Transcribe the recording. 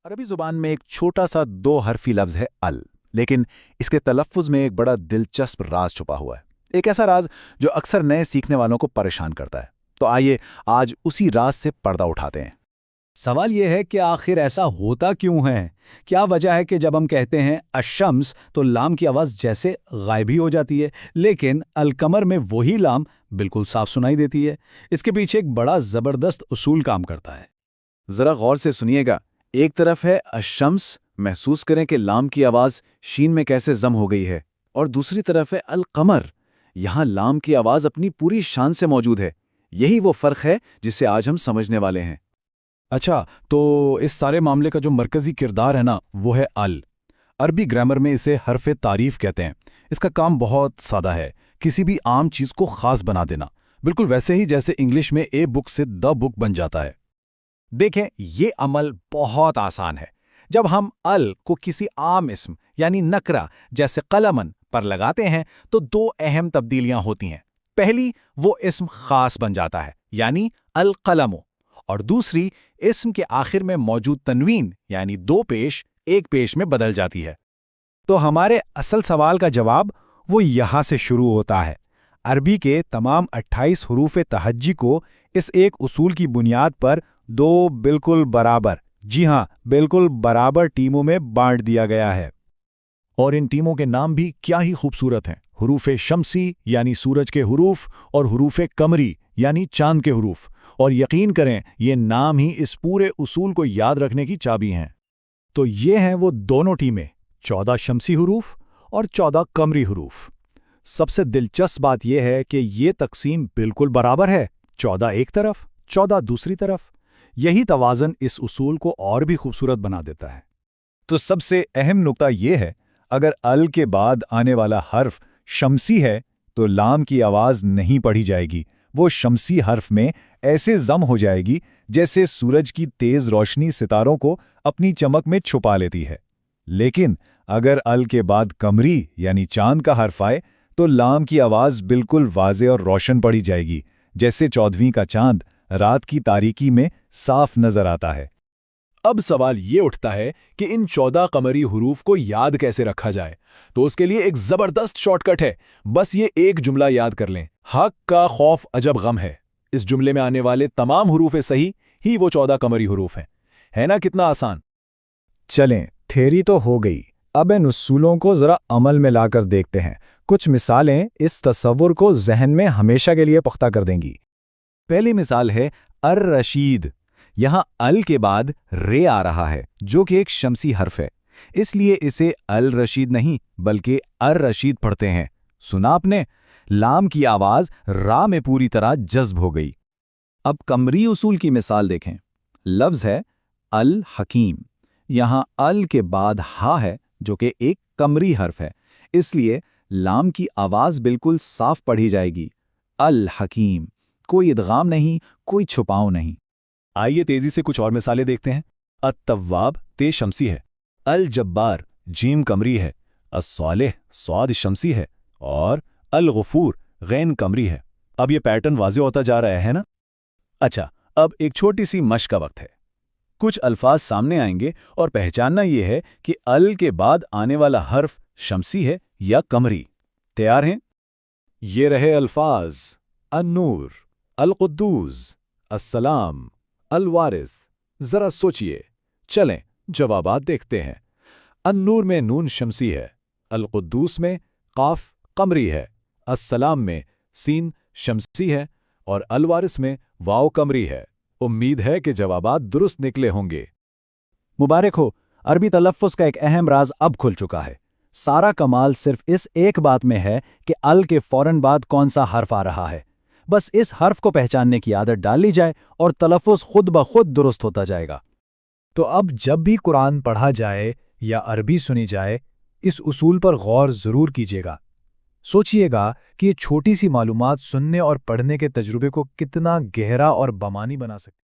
عربی زبان में एक छोटा सा दो हरफी लफ्ज है अल, लेकिन इसके तलफ़्फ़ुज़ में एक बड़ा दिलचस्प राज छुपा हुआ है। एक ऐसा राज जो अक्सर नए सीखने वालों को परेशान करता है। तो आइए आज उसी राज से पर्दा उठाते हैं। सवाल यह है कि आखिर ऐसा होता क्यों है? क्या वजह है कि जब हम कहते हैं अशम्स तो लाम की आवाज़ जैसे गायब ही हो जाती है, लेकिन अलकमर में वही लाम बिल्कुल साफ सुनाई देती है? इसके पीछे एक बड़ा ज़बरदस्त उसूल काम करता है। ज़रा गौर से सुनिएगा। एक तरफ है अशम्स, महसूस करें कि लाम की आवाज़ शीन में कैसे जम हो गई है, और दूसरी तरफ है अलकमर। यहाँ लाम की आवाज़ अपनी पूरी शान से मौजूद है। यही वो फ़र्क है जिसे आज हम समझने वाले हैं। अच्छा, तो इस सारे मामले का जो मरकज़ी किरदार है ना, वो है अल। अरबी ग्रामर में इसे हरफ़े तारीफ़ कहते हैं। इसका काम बहुत सादा है, किसी भी आम चीज़ को ख़ास बना देना, बिल्कुल वैसे ही जैसे इंग्लिश में ए बुक से द बुक बन जाता है। देखें, ये अमल बहुत आसान है। जब हम अल को किसी आम इस्म यानी नकरा जैसे कलमन पर लगाते हैं तो दो अहम तब्दीलियां होती हैं। पहली, वो इस्म खास बन जाता है यानी अल कलमो, और दूसरी, इस्म के आखिर में मौजूद तनवीन यानी दो पेश एक पेश में बदल जाती है। तो हमारे असल सवाल का जवाब वो यहाँ से शुरू होता है। अरबी के तमाम 28 हरूफ तहज्जी को इस एक उसूल की बुनियाद पर दो बिल्कुल बराबर, जी हाँ बिल्कुल बराबर टीमों में बांट दिया गया है। और इन टीमों के नाम भी क्या ही खूबसूरत हैं। हुरूफ शम्सी यानी सूरज के हुरूफ, और हुरूफ कमरी यानी चांद के हुरूफ। और यकीन करें, ये नाम ही इस पूरे उसूल को याद रखने की चाबी हैं। तो ये हैं वो दोनों टीमें, 14 शम्सी हुरूफ और 14 कमरी हुरूफ। सबसे दिलचस्प बात यह है कि ये तकसीम बिल्कुल बराबर है, 14 एक तरफ 14 दूसरी तरफ। यही तवाज़न इस उसूल को और भी खूबसूरत बना देता है। तो सबसे अहम नुक्ता यह है, अगर अल के बाद आने वाला हर्फ शम्सी है तो लाम की आवाज़ नहीं पढ़ी जाएगी। वो शम्सी हर्फ में ऐसे जम हो जाएगी जैसे सूरज की तेज़ रोशनी सितारों को अपनी चमक में छुपा लेती है। लेकिन अगर अल के बाद कमरी यानी चांद का हर्फ आए तो लाम की आवाज़ बिल्कुल वाज़े और रोशन पढ़ी जाएगी, जैसे 14वीं का चांद रात की तारीकी में साफ नजर आता है। अब सवाल ये उठता है कि इन 14 कमरी हुरूफ को याद कैसे रखा जाए। तो उसके लिए एक ज़बरदस्त शॉर्टकट है। बस ये एक जुमला याद कर लें, हक का खौफ अजब गम है। इस जुमले में आने वाले तमाम हुरूफ सही ही वो 14 कमरी हुरूफ हैं। है ना कितना आसान? चलें, थ्योरी तो हो गई, अब इन उसूलों को ज़रा अमल में लाकर देखते हैं। कुछ मिसालें इस तस्वुर को जहन में हमेशा के लिए पुख्ता कर देंगी। पहली मिसाल है अर रशीद। यहाँ अल के बाद रे आ रहा है जो कि एक शम्सी हर्फ है, इसलिए इसे अल रशीद नहीं बल्कि अर रशीद पढ़ते हैं। सुना आपने? लाम की आवाज़ रा में पूरी तरह जज्ब हो गई। अब कमरी उसूल की मिसाल देखें। लफ्ज़ है अल हकीम। यहाँ अल के बाद हा है जो कि एक कमरी हर्फ है, इसलिए लाम की आवाज़ बिल्कुल साफ पढ़ी जाएगी, अल हकीम। कोई इदगाम नहीं, कोई छुपाव नहीं। आइए तेजी से कुछ और मिसालें देखते हैं। अत-तव्वाब ते शम्सी है, अल जब्बार जीम कमरी है, अस-सालिह स्वाद शम्सी है, और अल गफूर गैन कमरी है। अब ये पैटर्न वाज़े होता जा रहा है ना? अच्छा, अब एक छोटी सी मश्क का वक्त है। कुछ अल्फाज सामने आएंगे और पहचानना ये है कि अल के बाद आने वाला हर्फ शम्सी है या कमरी। तैयार हैं? ये रहे अल्फाज अन-नूर, अल-कुद्दूस, अस्सलाम, अल-वारिस। जरा सोचिए। चलें जवाबात देखते हैं। अन-नूर में नून शम्सी है, अल-कुद्दूस में काफ कमरी है, अस्सलाम में सीन शम्सी है, और अल-वारिस में वाव कमरी है। उम्मीद है कि जवाबात दुरुस्त निकले होंगे। मुबारक हो, अरबी तलफ़्फ़ुज़ का एक अहम राज अब खुल चुका है। सारा कमाल सिर्फ इस एक बात में है कि अल के फौरन बाद कौन सा हर्फ आ रहा है। बस इस हर्फ को पहचानने की आदत डाल ली जाए और तलफ़्फ़ुज़ खुद ब खुद दुरुस्त होता जाएगा। तो अब जब भी कुरान पढ़ा जाए या अरबी सुनी जाए, इस उसूल पर गौर ज़रूर कीजिएगा। सोचिएगा कि ये छोटी सी मालूमात सुनने और पढ़ने के तजुर्बे को कितना गहरा और बमानी बना सकती है।